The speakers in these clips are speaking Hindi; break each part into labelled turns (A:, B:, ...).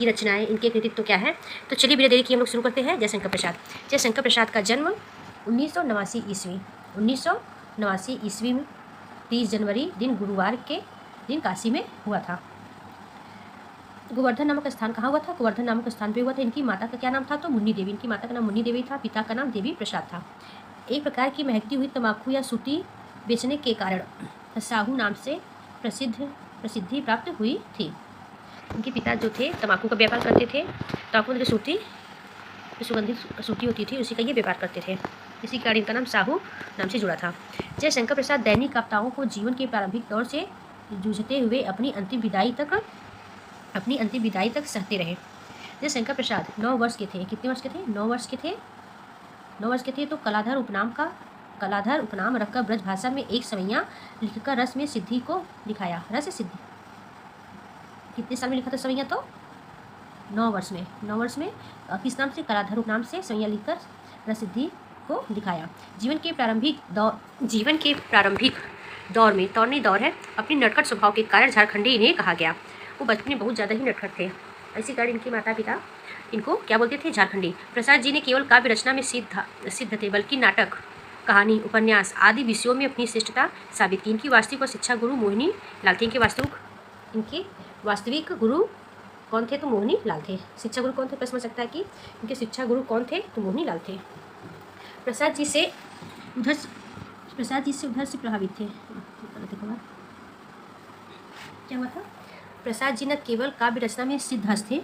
A: की रचनाएं, इनके कृतित्व तो क्या है। तो चलिए बिना देरी किए हम लोग शुरू करते हैं। जयशंकर प्रसाद। जयशंकर प्रसाद का जन्म 1989 ईस्वी में 30 जनवरी दिन गुरुवार के दिन काशी में हुआ था। गोवर्धन नामक स्थान कहाँ हुआ था? गोवर्धन नामक स्थान पे हुआ था। इनकी माता का क्या नाम था? तो मुन्नी देवी। इनकी माता का नाम मुन्नी देवी था, पिता का नाम देवी प्रसाद था। एक प्रकार की महकती हुई तंबाकू या सूती बेचने के कारण साहू नाम से प्रसिद्धि प्राप्त हुई थी। इनके पिता जो थे तंबाकू का व्यापार करते थे। तंबाकू जो सूती सुगंधित सूती होती थी उसी का ये व्यापार करते थे। इसी कारण इनका नाम साहू नाम से जुड़ा था। जयशंकर प्रसाद दैनिक आपदाओं को जीवन के प्रारंभिक दौर से जूझते हुए अपनी अंतिम विदाई तक सहते रहे। जयशंकर प्रसाद 9 वर्ष के थे। कितने वर्ष के थे? 9 वर्ष के थे। 9 वर्ष के थे तो कलाधर उपनाम रखकर ब्रज भाषा में एक सवैया लिखकर रस में सिद्धि को दिखाया। रस सिद्धि कितने साल में लिखा था सवैया? तो 9 वर्ष में। 9 वर्ष में किस नाम से? कलाधर उपनाम से सवैया लिखकर रस सिद्धि को दिखाया। जीवन के प्रारंभिक दौर में तौरनी दौर है। अपनी नटखट स्वभाव के कारण झारखंडी इन्हें कहा गया। वो बचपन में बहुत ज़्यादा ही नटखट थे। इसी कारण इनके माता पिता इनको क्या बोलते थे? झारखंडी। प्रसाद जी ने केवल काव्य रचना में सिद्ध थे, बल्कि नाटक, कहानी, उपन्यास आदि विषयों में अपनी श्रेष्ठता साबित की। इनकी वास्तविक और शिक्षा गुरु मोहिनी लाल थे। इनके वास्तविक गुरु कौन थे? तो मोहिनी लाल थे। शिक्षा गुरु कौन थे? प्रश्न सकता है कि इनके शिक्षा गुरु कौन थे? तो मोहिनी लाल थे। प्रसाद जी से उधर से प्रभावित थे। क्या हुआ था? प्रसाद जी न केवल काव्य रचना में सिद्धहस्त थे,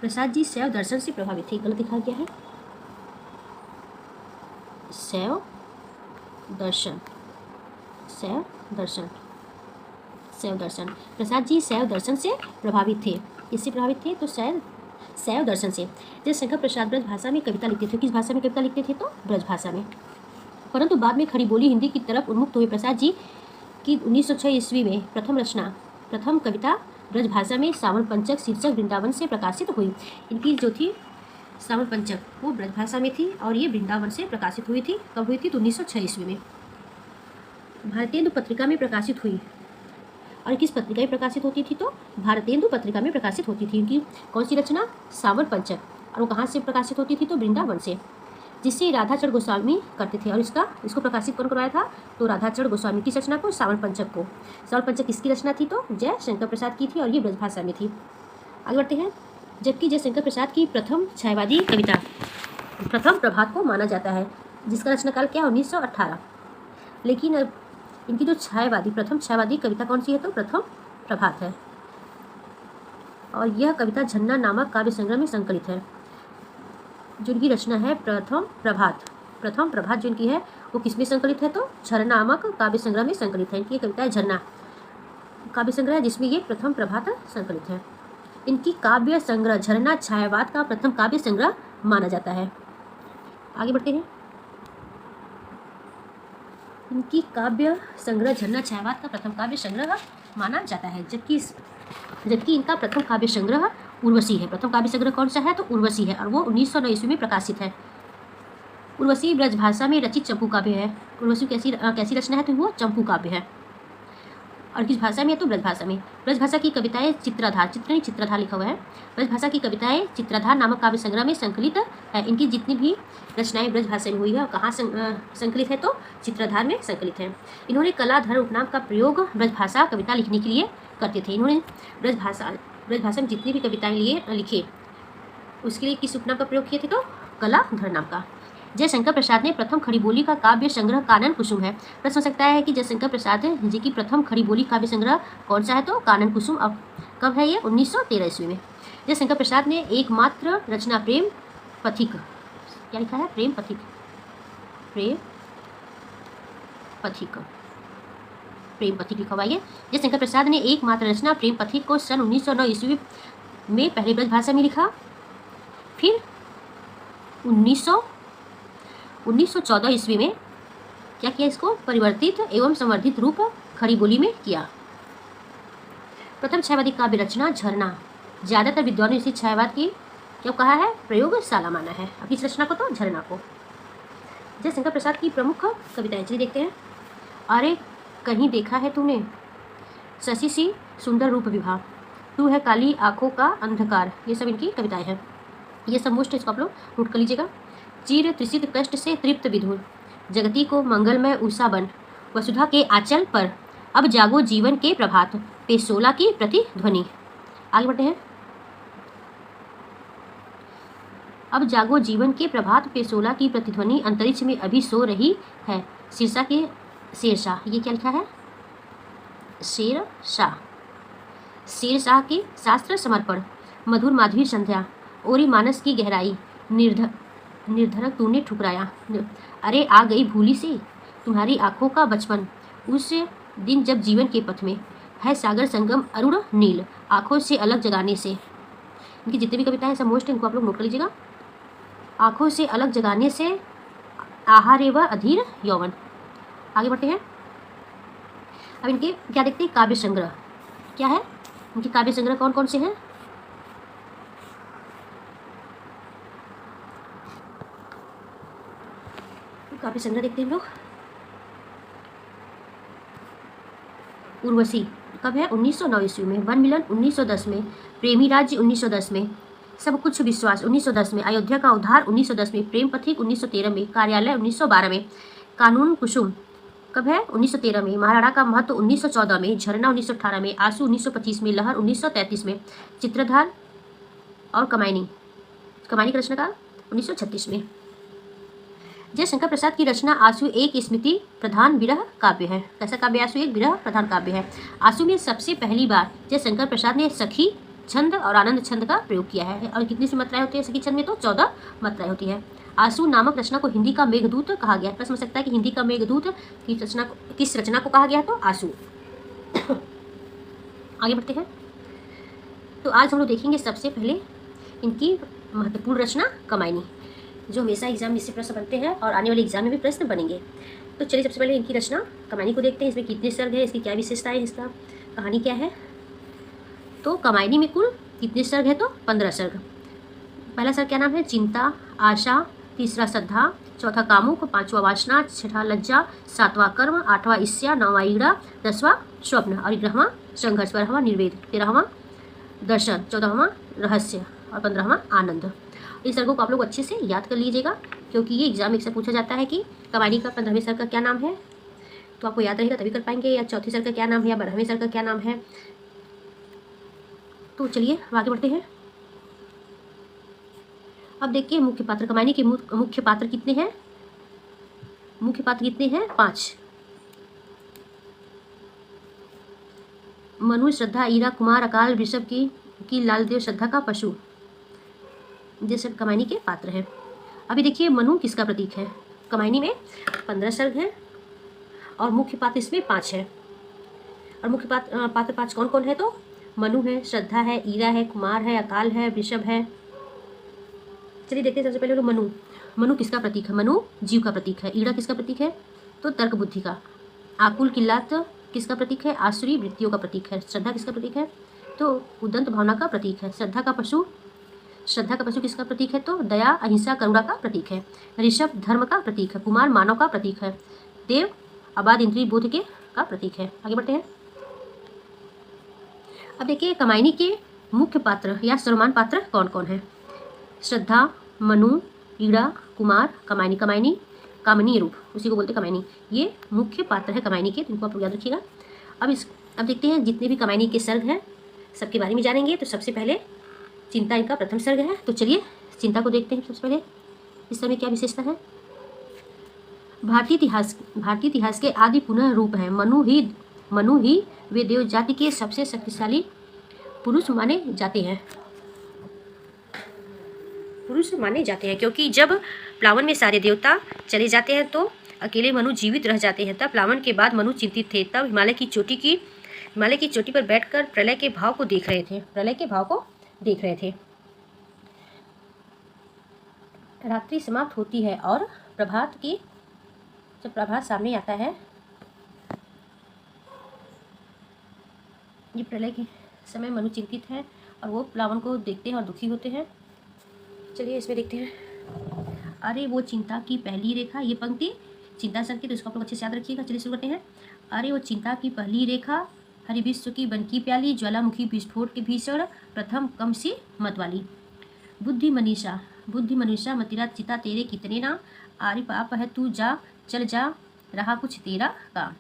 A: प्रसाद जी शैव दर्शन से प्रभावित थे। गलत लिखा गया है। शैव दर्शन। प्रसाद जी शैव दर्शन से प्रभावित थे। किससे प्रभावित थे? तो शैव दर्शन से। जयशंकर प्रसाद ब्रज भाषा में कविता लिखते थे। किस भाषा में कविता लिखते थे? तो ब्रज भाषा में। परंतु बाद में खड़ी बोली हिंदी की तरफ उन्मुक्त हुए। प्रसाद जी की 1906 ईस्वी में प्रथम कविता ब्रज भाषा में सावन पंचक शीर्षक वृंदावन से प्रकाशित हुई। इनकी जो थी सावन पंचक वो ब्रज भाषा में थी और ये वृंदावन से प्रकाशित हुई थी। कब हुई थी? तो 1906 ईस्वी में। भारतेंदु पत्रिका में प्रकाशित हुई। और किस पत्रिका में प्रकाशित होती थी? तो भारतेंदु पत्रिका में प्रकाशित होती थी। इनकी कौन सी रचना? सावन पंचक। और वो कहाँ से प्रकाशित होती थी? तो वृंदावन से, जिससे राधाचरण गोस्वामी करते थे। और इसको प्रकाशित कौन करवाया था? तो राधाचरण गोस्वामी की रचना को, सावन पंचक को। सावन पंचक किसकी रचना थी? तो जयशंकर प्रसाद की थी और ये ब्रज भाषा में थी। आगे बढ़ते हैं। जबकि जयशंकर प्रसाद की प्रथम छायावादी कविता प्रथम प्रभात को माना जाता है, जिसका रचनाकाल क्या है? 1918। लेकिन इनकी जो प्रथम छायावादी कविता कौन सी है? तो प्रथम प्रभात है। और यह कविता झरना नामक काव्य संग्रह में संकलित है। जो इनकी रचना है प्रथम प्रभात जो इनकी है वो किसमें संकलित है? तो झरना नामक काव्य संग्रह में संकलित है। इनकी कविता है झरना काव्य संग्रह, जिसमें ये प्रथम प्रभात संकलित है। इनकी काव्य संग्रह झरना छायावाद का प्रथम काव्य संग्रह माना जाता है। आगे बढ़ते हैं। इनकी काव्य संग्रह झरना छायावाद का प्रथम काव्य संग्रह माना जाता है। जबकि इनका प्रथम काव्य संग्रह उर्वशी है। प्रथम काव्य संग्रह कौन सा है? तो उर्वशी है और वो 1909 ईस्वी में प्रकाशित है। उर्वशी ब्रज भाषा में रचित चंपू काव्य है। उर्वशी कैसी रचना है? तो वो चंपू काव्य है। और किस भाषा में है? तो ब्रज भाषा में। ब्रज भाषा की कविताएं चित्रधार लिखा हुआ है। ब्रज भाषा की कविताएं चित्रधार नामक काव्य संग्रह में संकलित है। इनकी जितनी भी रचनाएं ब्रज भाषा में हुई है, कहाँ संकलित है? तो चित्रधार में संकलित है। इन्होंने कलाधर उपनाम का प्रयोग ब्रज भाषा कविता लिखने के लिए करते थे। इन्होंने ब्रज भाषा में जितनी भी कविताएं लिखे उसके लिए किस उपनाम का प्रयोग किए थे? तो कलाधर नाम का। जयशंकर प्रसाद ने प्रथम खड़ी बोली का काव्य संग्रह कानन कुसुम है। प्रश्न हो सकता है कि जयशंकर प्रसाद जी की प्रथम खड़ी बोली काव्य संग्रह कौन सा है? तो कानन कुसुम। अब कब है ये? 1913 ईस्वी में। जयशंकर प्रसाद ने एकमात्र रचना प्रेम पथिक, क्या लिखा है? प्रेम पथिक लिखा हुआ है। जयशंकर प्रसाद ने एकमात्र रचना प्रेम पथिक को सन 1909 ईस्वी में पहले ब्रज भाषा में लिखा। फिर 1914 ईस्वी में क्या किया? इसको परिवर्तित एवं संवर्धित रूप खड़ी बोली में किया। प्रथम छायावादी काव्य रचना झरना। ज़्यादातर विद्वानों ने इसी छायावाद की क्या कहा है? प्रयोगशाला माना है। अब इस रचना को तो झरना को। जयशंकर प्रसाद की प्रमुख कविताएं चलिए देखते हैं। अरे कहीं देखा है तूने, शशि सी सुंदर रूप विभा, तू है काली आंखों का अंधकार, ये सब इनकी कविताएं हैं। ये सब मोस्ट इसको आप लोग नोट कर लीजिएगा। चीर त्रिसित कष्ट से तृप्त विधुर, जगती को मंगलमय उषा बन, वसुधा के आंचल पर अब जागो जीवन के प्रभात, पेशोला की प्रतिध्वनि। आगे बढ़ते हैं। अब जागो जीवन के प्रभात, पेशोला की प्रतिध्वनि, अंतरिक्ष में अभी सो रही है शीर्षा के शेरशाह। ये क्या लिखा है? शेरशाह। शेरशाह के शास्त्र समर्पण, मधुर माधुरी संध्या, ओरी मानस की गहराई, निर्धरक तूने ठुकराया, अरे आ गई भूली सी तुम्हारी आंखों का बचपन, उस दिन जब जीवन के पथ में है सागर संगम अरुण नील, आंखों से अलग जगाने से। इनकी जितनी भी कविताएं सब मोस्ट, इनको आप लोग नोट कर लीजिएगा। आंखों से अलग जगाने से, आहारे व अधीर यौवन। आगे बढ़ते हैं। अब इनके क्या देखते हैं? काव्य संग्रह क्या है? इनके काव्य संग्रह कौन कौन से हैं? काव्य संग्रह देखते हैं हम लोग। उर्वशी कब है? 1909 ईस्वी में। वन मिलन 1910 में। प्रेमी राज्य 1910 में। सब कुछ विश्वास 1910 में। अयोध्या का उद्धार 1910 में। प्रेम पथिक 1913 में। कार्यालय 1912 में। कानून कुसुम कब है? 1913 में। महाराणा का महत्व 1914 में। झरना 1918 में। आंसू 1925 में। लहर 1933 में। चित्रधार और कमायनी का रचनाकार 1936 में। जयशंकर प्रसाद की रचना आंसू एक स्मृति प्रधान विरह काव्य है। कैसा काव्य? आंसू एक विरह प्रधान काव्य है। आंसू में सबसे पहली बार जयशंकर प्रसाद ने सखी छंद और आनंद छंद का प्रयोग किया है। और कितनी सी मात्राएं होती है सखी छंद में? तो 14 मात्राएं होती है। आंसू नामक रचना को हिंदी का मेघदूत कहा गया है। प्रश्न हो सकता है कि हिंदी का मेघदूत की रचना किस रचना को कहा गया है? तो आंसू। आगे बढ़ते हैं। तो आज हम लोग देखेंगे सबसे पहले इनकी महत्वपूर्ण रचना कमायनी, जो हमेशा एग्जाम में इससे प्रश्न बनते हैं और आने वाले एग्जाम में भी प्रश्न बनेंगे। तो चलिए सबसे पहले इनकी रचना कमायनी को देखते हैं। इसमें कितने सर्ग है, इसकी क्या विशेषताएं, इसका कहानी क्या है। तो कमायनी में कुल कितने सर्ग है? तो 15 सर्ग। पहला सर्ग क्या नाम है? चिंता, आशा, तीसरा श्रद्धा, चौथा कामुक, पांचवा वासना, छठा लज्जा, सातवां कर्म, आठवां ईर्ष्या, नौवां ईड़ा, 10वां स्वप्न और 11वां संघर्ष, 12वां निर्वेद, 13वां दर्शन, 14वां रहस्य और 15वां आनंद। इन सर्गों को आप लोग अच्छे से याद कर लीजिएगा, क्योंकि ये एग्जाम में से पूछा जाता है कि कमायनी का 15वें सर्ग का क्या नाम है। तो आपको याद रहेगा तभी कर पाएंगे, या चौथे सर्ग का क्या नाम है, या 12वें सर्ग का क्या नाम है। तो चलिए आगे बढ़ते हैं। अब देखिए मुख्य पात्र। कमायनी के मुख्य पात्र कितने हैं? मुख्य पात्र कितने हैं? 5। मनु, श्रद्धा, ईरा, कुमार, अकाल, वृषभ की लालदेव, श्रद्धा का पशु, जैसे कमायनी के पात्र हैं। अभी देखिए मनु किसका प्रतीक है? कमायनी में 15 सर्ग हैं और मुख्य पात्र इसमें 5 है। और मुख्य पात्र 5 कौन कौन है? तो मनु है, श्रद्धा है, ईरा है, कुमार है, अकाल है, वृषभ है। चलिए देखते हैं सबसे पहले मनु। मनु किसका प्रतीक है? मनु जीव का प्रतीक है। ईड़ा किसका प्रतीक है? तो तर्क बुद्धि का। आकुल किल्लात किसका प्रतीक है? आसुरी वृत्तियों का प्रतीक है। श्रद्धा किसका प्रतीक है? तो उदंत भावना का प्रतीक है। श्रद्धा का पशु किसका प्रतीक है? तो दया, अहिंसा, करुणा का प्रतीक है। ऋषभ धर्म का प्रतीक है। कुमार मानव का प्रतीक है। देव अबाध इंद्रिय बोध के का प्रतीक है। आगे बढ़ते हैं। अब देखिए कमायनी के मुख्य पात्र या सर्वमान पात्र कौन कौन है? श्रद्धा, मनु, ईड़ा, कुमार, कमायनी। कामनी रूप उसी को बोलते कमायनी। ये मुख्य पात्र है कमायनी के, इनको आप याद रखिएगा। अब देखते हैं जितने भी कमायनी के सर्ग हैं सबके बारे में जानेंगे। तो सबसे पहले चिंता इनका प्रथम सर्ग है। तो चलिए चिंता को देखते हैं सबसे पहले। इस समय क्या विशेषता है? भारतीय इतिहास के आदि पुनः रूप है। मनु ही वे देव जाति के सबसे शक्तिशाली पुरुष माने जाते हैं, क्योंकि जब प्लावन में सारे देवता चले जाते हैं तो अकेले मनु जीवित रह जाते हैं। तब प्लावन के बाद मनु चिंतित थे। तब हिमालय की चोटी पर बैठकर प्रलय के भाव को देख रहे थे। रात्रि समाप्त होती है और जब प्रभात सामने आता है, ये प्रलय के समय मनु चिंतित है और वो प्लावन को देखते हैं और दुखी होते हैं। चलिए इसमें देखते हैं। अरे वो चिंता की पहली रेखा, ये पंक्ति चिंता सर्ग की, तो इसको आप लोग अच्छे से याद रखिएगा। चलिए शुरू करते हैं। अरे वो चिंता की पहली रेखा हरि विश्व की बनकी प्याली, ज्वालामुखी विस्फोट के भीषण, प्रथम कम सी मत वाली। बुद्धि मनीषा मतिरा चिता तेरे कितने ना, आरि पाप है तू जा चल जा, रहा कुछ तेरा काम।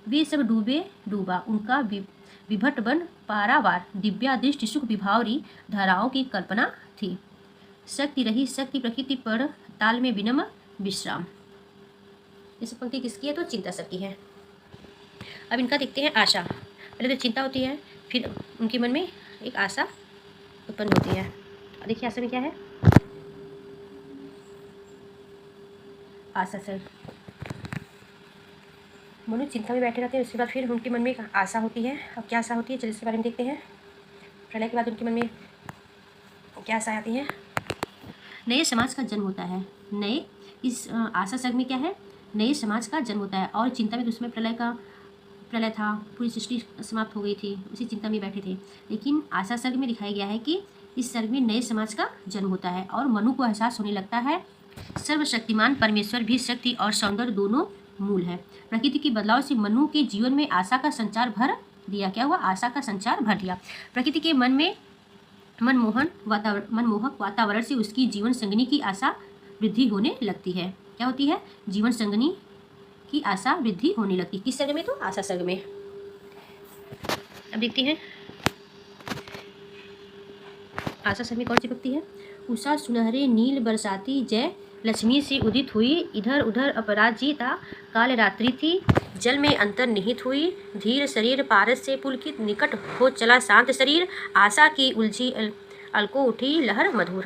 A: वे सब डूबे डूबा उनका विभट बन पारावार, दिव्यादृष्टि सुख विभावरी धाराओं की कल्पना थी। शक्ति रही शक्ति प्रकृति पर, ताल में विनम्र विश्राम। इस पंक्ति किसकी है? तो चिंता सबकी है। अब इनका देखते हैं आशा। पहले तो चिंता होती है, फिर उनके मन में एक आशा उत्पन्न होती है। देखिए आशा में क्या है? आशा सर मनु चिंता में बैठे रहते हैं, उसके बाद फिर उनके मन में एक आशा होती है। अब क्या आशा होती है, चलिए इसके बारे में देखते हैं। प्रलय के बाद उनके मन में क्या आशा आती है? नए समाज का जन्म होता है। नए इस आशा सर्ग में क्या है? नए समाज का जन्म होता है। और चिंता में तो उसमें प्रलय था, पूरी सृष्टि समाप्त हो गई थी, उसी चिंता में बैठे थे। लेकिन आशा सर्ग में दिखाया गया है कि इस सर्ग में नए समाज का जन्म होता है और मनु को एहसास होने लगता है सर्वशक्तिमान परमेश्वर भी शक्ति और सौंदर्य दोनों मूल है। प्रकृति के बदलाव से मनु के जीवन में आशा का संचार भर दिया। क्या हुआ? आशा का संचार भर दिया। प्रकृति के मन में मनमोहक वातावरण से उसकी जीवन संगनी की आशा वृद्धि होने लगती है। क्या होती है? जीवन संगनी की आशा वृद्धि होने लगती है। किस सर्ग में? तो आशा सर्ग में। अब देखते हैं आशा सर्ग में कौन सी भक्ति है? उषा सुनहरे नील बरसाती, जय लक्ष्मी से उदित हुई, इधर उधर अपराजिता काल रात्रि थी, जल में अंतर निहित हुई, धीर शरीर पारस से पुलकित, निकट हो चला शांत शरीर, आशा की उलझी अलको उठी लहर मधुर।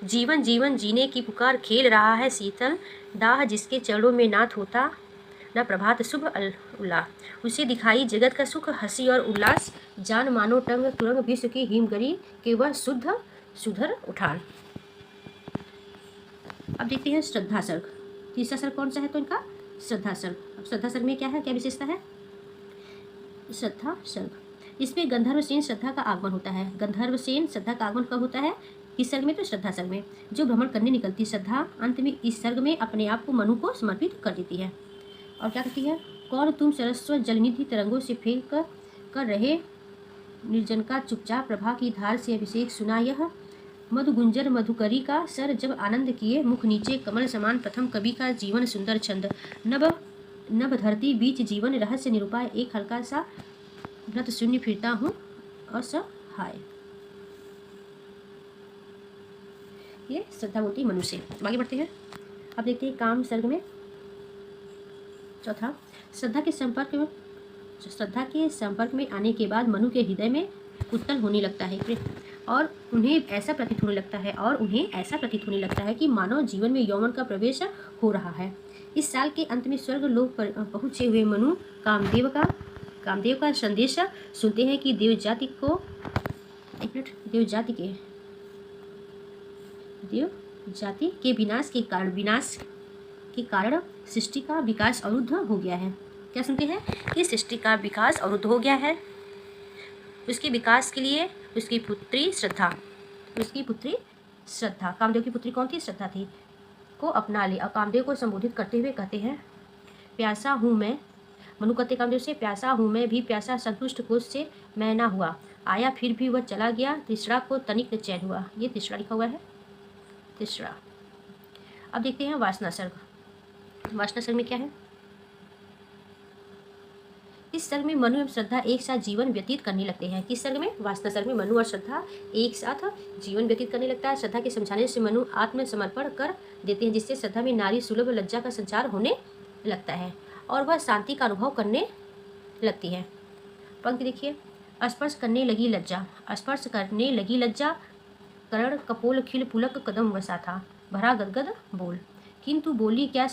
A: जीवन जीवन जीने की पुकार, खेल रहा है शीतल दाह, जिसके चरणों में नाथ होता न प्रभात शुभ उल्लास, उसे दिखाई जगत का सुख, हंसी और उल्लास, जान मानो टंग तुरंग विश्व की हिमगरी, के वह शुद्ध सुधर उठान। अब देखते हैं श्रद्धा सर्ग। तीसरा सर्ग कौन सा है? तो इनका श्रद्धा सर्ग। अब श्रद्धा सर्ग में क्या है, क्या विशेषता है? श्रद्धा सर्ग, इसमें गंधर्वसेन श्रद्धा का आगमन होता है। गंधर्वसेन श्रद्धा का आगमन कब होता है? किस सर्ग में? तो श्रद्धा सर्ग में। जो भ्रमण करने निकलती श्रद्धा अंत में इस सर्ग में अपने आप को मनु को समर्पित कर देती है। और क्या कहती है? कौन तुम सरस्वत जलनिधि तरंगों से फेंक कर रहे निर्जन का चुपचाप, प्रभा की धार से अभिषेक सुना यह, मधु गुंजर मधुकरी का सर जब आनंद किए, मुख नीचे कमल समान प्रथम कवि का जीवन सुंदर छंद, नभ धरती बीच जीवन रहस्य निरूपाय, एक हल्का सा व्रत शून्य फिरता हूँ असहाय। ये श्रद्धा बोलती मनु से। आगे बढ़ते हैं। अब देखते हैं काम सर्ग में चौथा, श्रद्धा के संपर्क में आने के बाद मनु के हृदय में उत्तल होने लगता है और उन्हें ऐसा प्रतीत होने लगता है कि मानव जीवन में यौवन का प्रवेश हो रहा है। इस साल के अंत में स्वर्ग लोक पर पहुँचे हुए मनु कामदेव का संदेश सुनते हैं कि देव जाति के विनाश के कारण सृष्टि का विकास अवरुद्ध हो गया है। क्या सुनते हैं? कि सृष्टि का विकास अवरुद्ध हो गया है। उसके विकास के लिए उसकी पुत्री श्रद्धा, कामदेव की पुत्री कौन थी? श्रद्धा थी, को अपना ले। और कामदेव को संबोधित करते हुए कहते हैं, प्यासा हूँ मैं, मनु कहते कामदेव से, प्यासा हूँ मैं भी प्यासा, संतुष्ट कोष से मैं ना हुआ, आया फिर भी वह चला गया, तीसरा को तनिक चैन हुआ। ये तीसरा लिखा हुआ है, तीसरा। अब देखते हैं वासना सर्ग। वासना सर्ग में क्या है? इस सर्ग में मनु एवं श्रद्धा एक साथ जीवन व्यतीत करने लगते हैं। किस सर्ग में? वासना सर्ग में मनु और श्रद्धा एक साथ जीवन व्यतीत करने लगता है। श्रद्धा के समझाने से मनु आत्मसमर्पण कर देते हैं, जिससे श्रद्धा में नारी सुलभ लज्जा का संचार होने लगता है और वह शांति का अनुभव करने लगती है। पंक्ति देखिए, स्पर्श करने लगी लज्जा, करण कपोल खिल पुलक कदम वसा था, भरा गदगद बोल, किंतु बोली क्या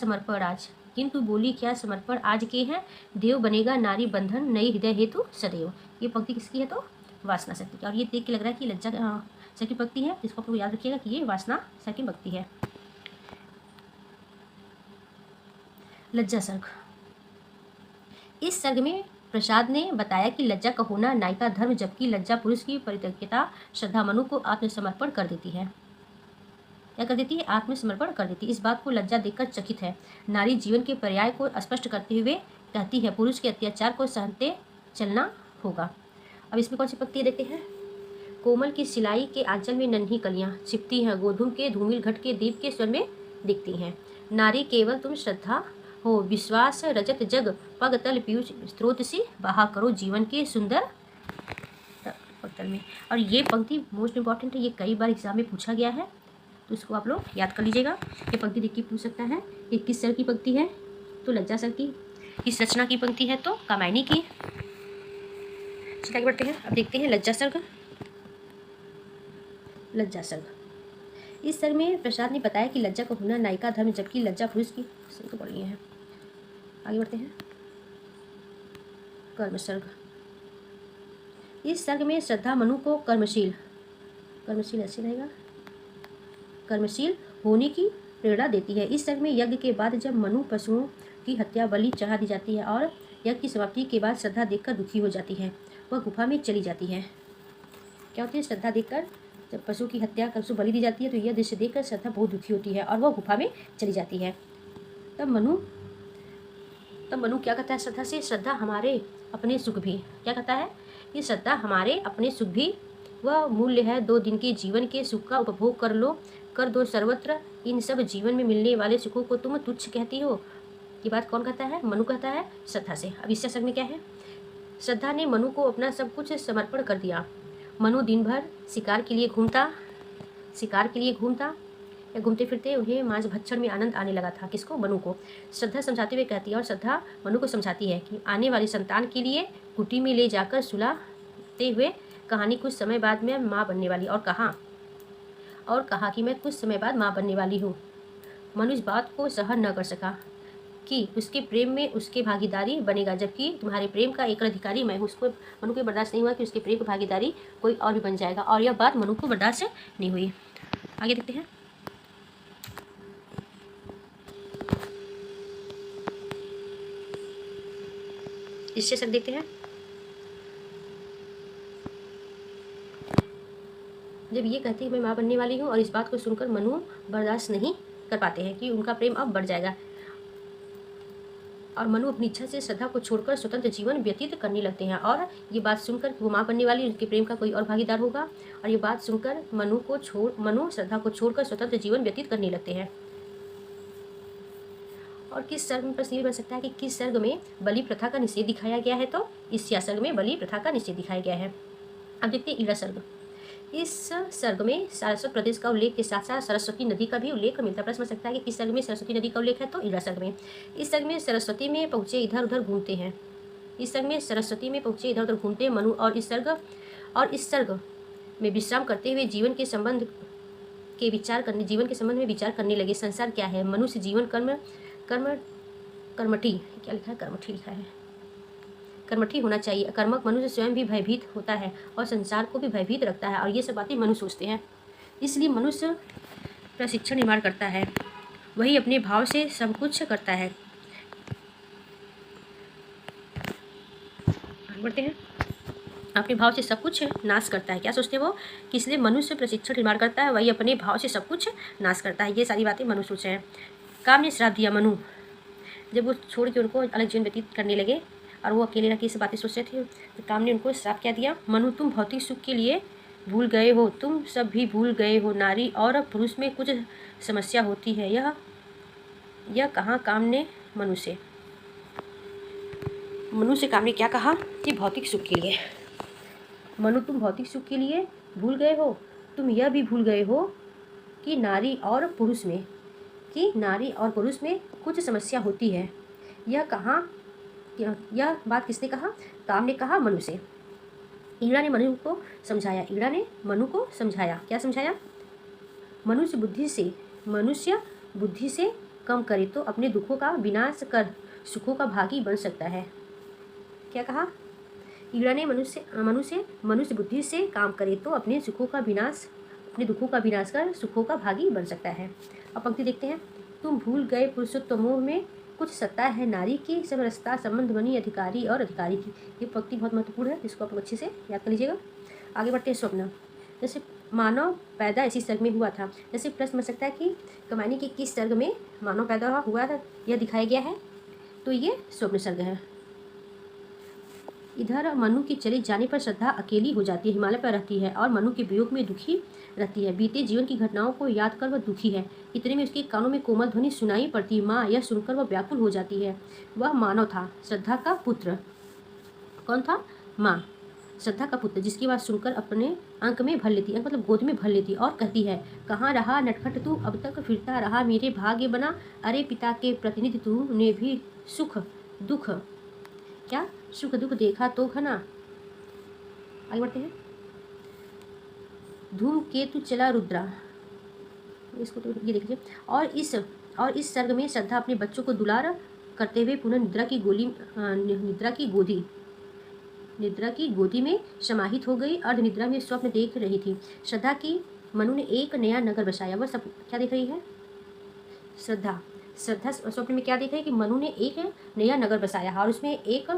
A: समर्पण आज के हैं, देव बनेगा नारी बंधन, नई हृदय हेतु सदैव। ये पंक्ति किसकी है? तो वासना शक्ति की। और ये देख के लग रहा है कि लज्जा सर की भक्ति है, इसको आप लोग याद रखिएगा कि ये वासना सर की भक्ति है। लज्जा सर्ग। इस सर्ग में प्रसाद ने बताया कि लज्जा का होना नायिका धर्म, जबकि लज्जा पुरुष की परित्यक्ता। श्रद्धा मनु को आत्मसमर्पण कर देती है। क्या कर देती है? आत्मसमर्पण कर देती है। इस बात को लज्जा देखकर चकित है। नारी जीवन के पर्याय को स्पष्ट करते हुए कहती है, पुरुष के अत्याचार को चलना होगा। अब इसमें कौन सी पंक्ति देखते हैं। कोमल की सिलाई के आंचल में नन्ही कलियां छिपती हैं, गोधूम के धूमिल घट के दीप के स्वर में दिखती हैं। नारी केवल तुम श्रद्धा हो, विश्वास रजत जग पग तल पीयूष स्रोत से बहा करो जीवन के सुंदर पत्तल में। और ये पंक्ति मोस्ट इंपॉर्टेंट है, ये कई बार एग्जाम में पूछा गया है, तो इसको आप लोग याद कर लीजिएगा। ये पंक्ति देख के पूछ सकता है ये किस सर की पंक्ति है, तो लज्जा सर की। किस रचना की पंक्ति है, तो कामायनी की। चलिए आगे बढ़ते हैं। अब देखते हैं लज्जा सर्ग। लज्जा सर्ग। इस सर्ग में प्रसाद ने बताया कि लज्जा का होना नायिका धर्म, जबकि लज्जा पुरुष की तो पढ़ी है। आगे बढ़ते हैं। कर्म सर्ग। इस सर्ग में श्रद्धा मनु को कर्मशील ऐसे रहेगा, कर्मशील होने की प्रेरणा देती है। इस सर्ग में यज्ञ के बाद जब मनु पशुओं की हत्या बलि चढ़ा दी जाती है और यज्ञ की समाप्ति के बाद श्रद्धा देखकर दुखी हो जाती है, वह गुफा में चली जाती है। क्या होती है, श्रद्धा देखकर जब पशु की हत्या पशु बलि दी जाती है तो यह दृश्य देखकर श्रद्धा बहुत दुखी होती है और वह गुफा में चली जाती है। तब मनु क्या कहता है श्रद्धा से, श्रद्धा हमारे अपने सुख भी, क्या कहता है कि श्रद्धा हमारे अपने सुख भी वह मूल्य है, 2 दिन के जीवन के सुख का उपभोग कर दो सर्वत्र, इन सब जीवन में मिलने वाले सुखों को तुम तुच्छ कहती हो। ये बात कौन कहता है, मनु कहता है श्रद्धा से। अब इससे असर में क्या है, श्रद्धा ने मनु को अपना सब कुछ समर्पण कर दिया। मनु दिन भर शिकार के लिए घूमता या घूमते फिरते उन्हें मांस भक्षण में आनंद आने लगा था। किसको, मनु को। श्रद्धा समझाते हुए कहती है, और श्रद्धा मनु को समझाती है कि आने वाली संतान के लिए कुटी में ले जाकर सुलाते हुए कहानी कुछ समय बाद मैं माँ बनने वाली, और कहा कि मैं कुछ समय बाद माँ बनने वाली हूँ। मनु इस बात को सहन न कर सका कि उसके प्रेम में उसके भागीदारी बनेगा, जबकि तुम्हारे प्रेम का एक अधिकारी मैं हूँ। उसको मनु को बर्दाश्त नहीं हुआ कि उसके प्रेम की भागीदारी कोई और भी बन जाएगा, और यह बात मनु को बर्दाश्त नहीं हुई। आगे देखते हैं। इससे सब देखते हैं। जब ये कहती है मैं माँ बनने वाली हूँ, और इस बात को सुनकर मनु बर्दाश्त नहीं कर पाते हैं कि उनका प्रेम अब बढ़ जाएगा, और मनु अपनी इच्छा से श्रद्धा को छोड़कर स्वतंत्र जीवन व्यतीत करने लगते हैं। और ये बात सुनकर वो माँ बनने वाली, उनके प्रेम का कोई और भागीदार होगा, और ये बात सुनकर मनु श्रद्धा को छोड़कर स्वतंत्र जीवन व्यतीत करने लगते हैं। और किस सर्ग में प्रश्न ये बन सकता है कि किस सर्ग में बलि प्रथा का निषेध दिखाया गया है, तो इस सर्ग में बलि प्रथा का निषेध दिखाया गया है। अब देखते हैं ईड़ा सर्ग। इस सर्ग में सारस्वत प्रदेश का उल्लेख के साथ साथ सरस्वती नदी का भी उल्लेख मिलता है। प्रश्न बन सकता है कि किस सर्ग में सरस्वती नदी का उल्लेख है, तो ईड़ा सर्ग में। इस सर्ग में सरस्वती में पहुँचे इधर उधर घूमते हैं। मनु और इस सर्ग में विश्राम करते हुए जीवन के संबंध में विचार करने लगे। संसार क्या है, मनुष्य जीवन कर्मठी लिखा है, कर्मठी होना चाहिए। कर्मक मनुष्य स्वयं भी भयभीत होता है और संसार को भी भयभीत रखता है, और ये सब बातें मनुष्य सोचते हैं। इसलिए मनुष्य प्रशिक्षण निर्माण करता है, वही अपने भाव से सब कुछ करता है। बढ़ते हैं। अपने भाव से सब कुछ नाश करता है। क्या सोचते हैं वो, कि इसलिए मनुष्य प्रशिक्षण निर्माण करता है, वही अपने भाव से सब कुछ नाश करता है। ये सारी बातें मनुष्य सोच हैं। काम ने श्राप दिया मनु, जब वो छोड़ के उनको अलग जीवन व्यतीत करने लगे और वो अकेले रह के ये बातें सोच रहे थे, तो काम ने उनको श्राप क्या दिया, मनु तुम भौतिक सुख के लिए भूल गए हो, तुम सब भी भूल गए हो, नारी और पुरुष में कुछ समस्या होती है। यह कहा काम ने मनु से काम ने क्या कहा कि भौतिक सुख के लिए, मनु तुम भौतिक सुख के लिए भूल गए हो, तुम यह भी भूल गए हो कि नारी और पुरुष में कुछ समस्या होती है। यह बात किसने कहा, काम ने कहा मनु से। ईड़ा ने मनु को समझाया। क्या समझाया, मनुष्य बुद्धि से कम करे तो अपने दुखों का विनाश कर सुखों का भागी बन सकता है। क्या कहा, ईड़ा ने मनुष्य बुद्धि से काम करे तो अपने दुखों का विनाश कर सुखों का भागी बन सकता है। अब पंक्ति देखते हैं। तुम भूल गए पुरुषोत्तम मोह में कुछ सत्ता है नारी की, समरसता संबंध बनी अधिकारी और अधिकारी की। ये पंक्ति बहुत महत्वपूर्ण है, जिसको आप लोग अच्छे से याद कर लीजिएगा। आगे बढ़ते हैं। स्वप्न। जैसे मानव पैदा इसी सर्ग में हुआ था। जैसे प्रश्न बन सकता है कि कमानी के किस सर्ग में मानव पैदा हुआ था, यह दिखाया गया है, तो ये स्वप्न सर्ग है। इधर मनु के चले जाने पर श्रद्धा अकेली हो जाती है, हिमालय पर रहती है और मनु के वियोग में दुखी रहती है। बीते जीवन की घटनाओं को याद कर वह दुखी है। इतने में उसके कानों में कोमल ध्वनि सुनाई पड़ती। माँ, यह सुनकर वह व्याकुल हो जाती है। वह मानव था, श्रद्धा का पुत्र। कौन था? माँ, श्रद्धा का पुत्र, जिसकी बात सुनकर अपने अंक में भर लेती, अंक मतलब गोद में भर लेती और कहती है, कहाँ रहा नटखट तू, अब तक फिरता रहा मेरे भाग्य बना। अरे पिता के प्रतिनिधि, तूने भी सुख दुख, क्या सुख दुख देखा तो घना। आगे बढ़ते हैं। धूमकेतु चला रुद्रा, इसको तो ये देखिए। और इस सर्ग में श्रद्धा अपने बच्चों को दुलार करते हुए पुनः निद्रा की गोदी में समाहित हो गई। अर्ध निद्रा में स्वप्न देख रही थी। श्रद्धा की मनु ने एक नया नगर बसाया। वह सब क्या देख रही है? श्रद्धा स्वप्न में क्या देख रही है कि मनु ने एक नया नगर बसाया और उसमें एक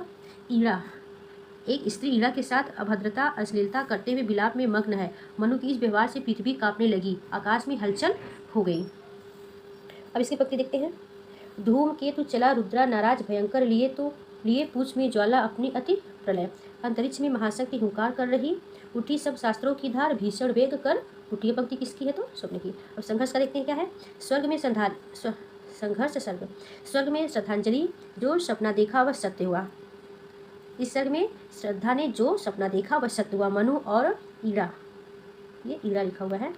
A: स्त्री ईड़ा के साथ अभद्रता अश्लीलता करते हुए विलाप में मग्न है। मनु की इस व्यवहार से पृथ्वी कांपने लगी, आकाश में हलचल हो गई। अब इसके पक्ति देखते हैं। धूमकेतु चला रुद्रा, नाराज भयंकर लिए पूछ में ज्वाला अपनी अति प्रलय। अंतरिक्ष में महाशक्ति हुंकार कर रही, उठी सब शास्त्रों की धार, भीषण वेग कर उठी। पंक्ति किसकी है? तो स्वप्न की। अब संघर्ष का देखते हैं क्या है। संघर्ष सर्ग। स्वर्ग में श्रद्धांजलि, जो सपना देखा वह सत्य हुआ। इस सर्ग में श्रद्धा ने जो सपना देखा वह सत्य हुआ। मनु और ईड़ा, ये ईड़ा लिखा हुआ है।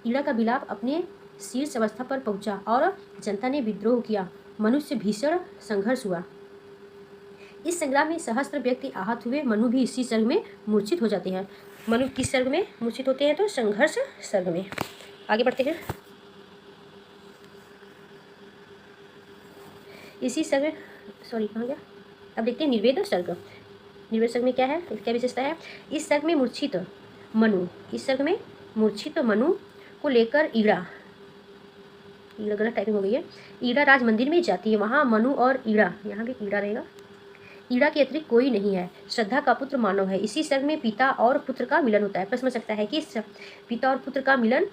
A: ईड़ा का विलाप अपने शीर्ष अवस्था पर पहुंचा और जनता ने विद्रोह किया। मनुष्य भीषण संघर्ष हुआ। इस संग्राम में सहस्त्र व्यक्ति आहत हुए। मनु भी इसी सर्ग में मूर्छित हो जाते हैं। मनु किस सर्ग में मूर्छित होते हैं? तो संघर्ष सर्ग में। आगे बढ़ते हैं। इसी सर्ग, सॉरी कहाँ गया, अब देखते हैं निर्वेद सर्ग। निर्वेद सर्ग में क्या है, क्या विशेषता है? इस सर्ग में मूर्छित मनु को लेकर ईड़ा गलत टाइपिंग हो गई है। ईड़ा राज मंदिर में जाती है। वहाँ मनु और ईड़ा, यहाँ भी ईड़ा रहेगा, ईड़ा के अतिरिक्त कोई नहीं है। श्रद्धा का पुत्र मानव है। इसी सर्ग में पिता और पुत्र का मिलन होता है। प्रश्न समझ सकता है कि पिता और पुत्र का मिलन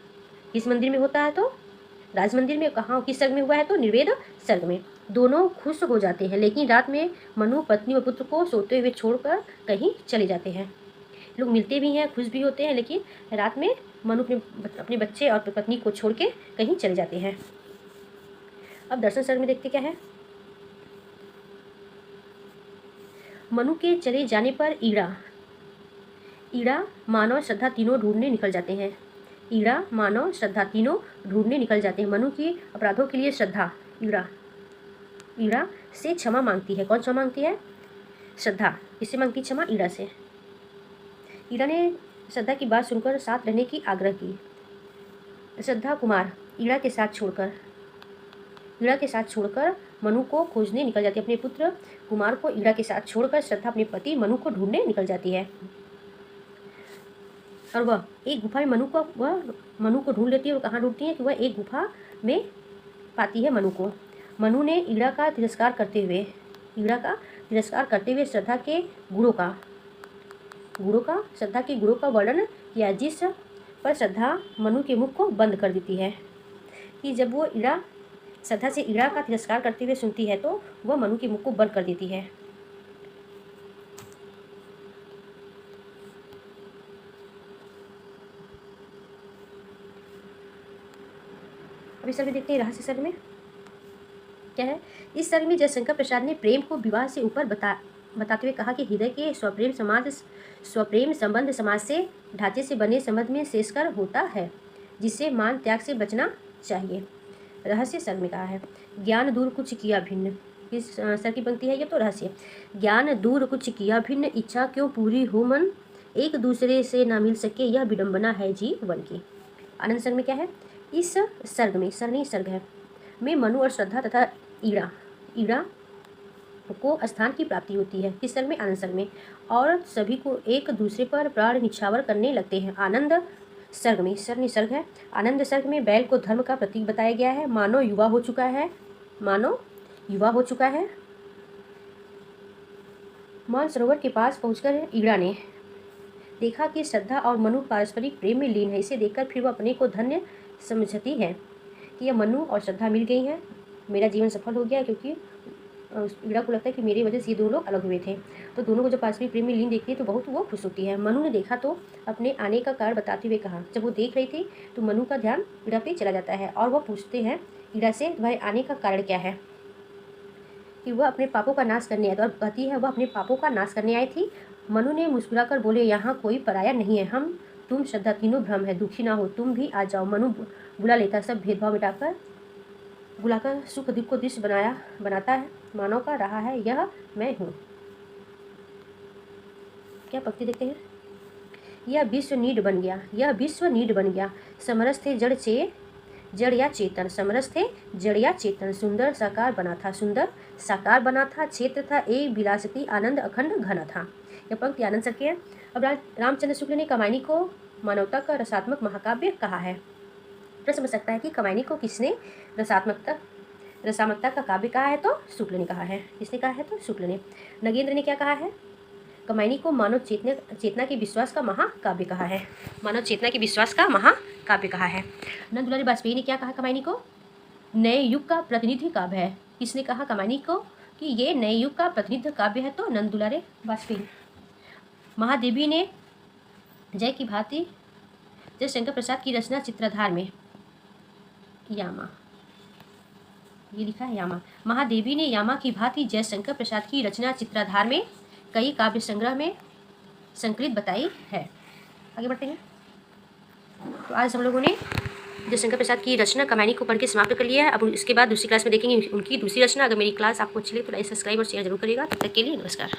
A: किस मंदिर में होता है? तो राज मंदिर में। कहाँ, किस सर्ग में हुआ है? तो निर्वेद सर्ग में। दोनों खुश हो जाते हैं, लेकिन रात में मनु पत्नी और पुत्र को सोते हुए छोड़कर कहीं चले जाते हैं। लोग मिलते भी हैं, खुश भी होते हैं, लेकिन रात में मनु अपने बच्चे और पत्नी को छोड़ के कहीं चले जाते हैं। अब दर्शन सर्ग में देखते क्या है। मनु के चले जाने पर ईड़ा मानव श्रद्धा तीनों ढूंढने निकल जाते हैं। मनु की अपराधों के लिए श्रद्धा ईड़ा से क्षमा मांगती है। कौन क्षमा मांगती है? श्रद्धा। इससे मांगती क्षमा? ईड़ा से। ईड़ा ने श्रद्धा की बात सुनकर साथ रहने की आग्रह की। श्रद्धा कुमार ईड़ा के साथ छोड़कर मनु को खोजने निकल जाती है। अपने पुत्र कुमार को ईड़ा के साथ छोड़कर श्रद्धा अपने पति मनु को ढूंढने निकल जाती है। और वह एक गुफा में मनु को ढूंढ लेती है। और कहाँ ढूंढती है? कि वह एक गुफा में पाती है मनु को। मनु ने ईड़ा का तिरस्कार करते हुए श्रद्धा के गुणों का वर्णन किया, जिस पर श्रद्धा मनु के मुख को बंद कर देती है। कि जब वो श्रद्धा से ईड़ा का तिरस्कार करते हुए सुनती है तो वह मनु के मुख को बंद कर देती है। अब इस सर्ग में देखते हैं रहस्य सर्ग में क्या है। इस सर्ग में जयशंकर प्रसाद ने प्रेम को विवाह से ऊपर बताते हुए कहा कि हृदय के स्वप्रेम संबंध समाज से ढांचे से बने संबंध में शेषकर होता है, जिससे मान त्याग से बचना चाहिए। रहस्य सर्ग में कहा है, ज्ञान दूर कुछ किया भिन्न। इस सर की पंक्ति है ये, तो रहस्य। ज्ञान दूर कुछ किया भिन्न, इच्छा क्यों पूरी हो मन, एक दूसरे से ना मिल सके यह विडंबना है जीवन की। आनंद सर्ग में क्या है। इस सर्ग में सर्ग है में मनु और श्रद्धा तथा ईड़ा को स्थान की प्राप्ति होती है। इस सर्ग में आनंद सर्ग में, और सभी को एक दूसरे पर प्राण निछावर करने लगते हैं। आनंद सर्ग में सर्ग है। आनंद सर्ग में बैल को धर्म का प्रतीक बताया गया है। मानव युवा हो चुका है। मानसरोवर के पास पहुंचकर ईड़ा ने देखा कि श्रद्धा और मनु पारस्परिक प्रेम में लीन है। इसे देखकर फिर वह अपने को धन्य समझती है कि यह मनु और श्रद्धा मिल गई हैं। मेरा जीवन सफल हो गया, क्योंकि वीणा को लगता है कि मेरी वजह से ये दोनों लोग अलग हुए थे। तो दोनों को जब पारस्परिक प्रेम में लीन देखती है तो बहुत वो खुश होती है। मनु ने देखा तो अपने आने का कारण बताते हुए कहा। जब वो देख रही थी तो मनु का ध्यान वीणा पे चला जाता है और वह पूछते हैं वीणा से, तुम्हारे आने का कारण क्या है? कि वह अपने पापों का नाश करने आई थी, और कहती है वह अपने पापों का नाश करने आई थी। मनु ने मुस्कुराकर बोले, यहाँ कोई पराया नहीं है, हम तुम श्रद्धा तीनों भ्रम है, दुखी ना हो, तुम भी आ जाओ। मनु बुला लेता, सब भेदभाव मिटाकर बुलाकर सुख दुख को दृश्य बनाता है। मानव का रहा है यह मैं हूँ। क्या पंक्ति देखते हैं। यह विश्व नीड बन गया, यह विश्व नीड बन गया। समरस थे जड़ या चेतन, समरस थे जड़ या चेतन। सुंदर साकार बना था, सुंदर साकार बना था। क्षेत्र था एक विलासती, आनंद अखंड घना था। यह पंक्ति आनंद सर की है। अब रामचंद्र शुक्ल ने कामायनी को मानवता का रसात्मक महाकाव्य कहा है। प्रश्न बन सकता है कि कामायनी को किसने रसात्मकता का काव्य कहा है? तो शुक्ल ने कहा है। किसने कहा है? तो शुक्ल ने। नगेंद्र ने क्या कहा है? कामायनी को मानव चेतना के विश्वास का महाकाव्य कहा है। मानव चेतना के विश्वास का महाकाव्य कहा है। नंद दुलारी वाजपेयी ने क्या कहा कामायनी को? नए युग का प्रतिनिधि काव्य है। किसने कहा कामायनी को कि ये नए युग का प्रतिनिधि काव्य है? तो नंद दुलारे वाजपेयी। महादेवी ने जय की भांति जयशंकर प्रसाद की रचना चित्रधार में यामा, ये लिखा है यामा। महादेवी ने यामा की भांति जयशंकर प्रसाद की रचना चित्रधार में कई काव्य संग्रह में संकलित बताई है। आगे बढ़ते हैं। तो आज हम लोगों ने जयशंकर प्रसाद की रचना कामायनी को पढ़ के समाप्त कर लिया है। अब इसके बाद दूसरी क्लास में देखेंगे उनकी दूसरी रचना। अगर मेरी क्लास आपको अच्छी लगे तो लाइक, सब्सक्राइब और शेयर जरूर करिएगा। तब तक के लिए नमस्कार।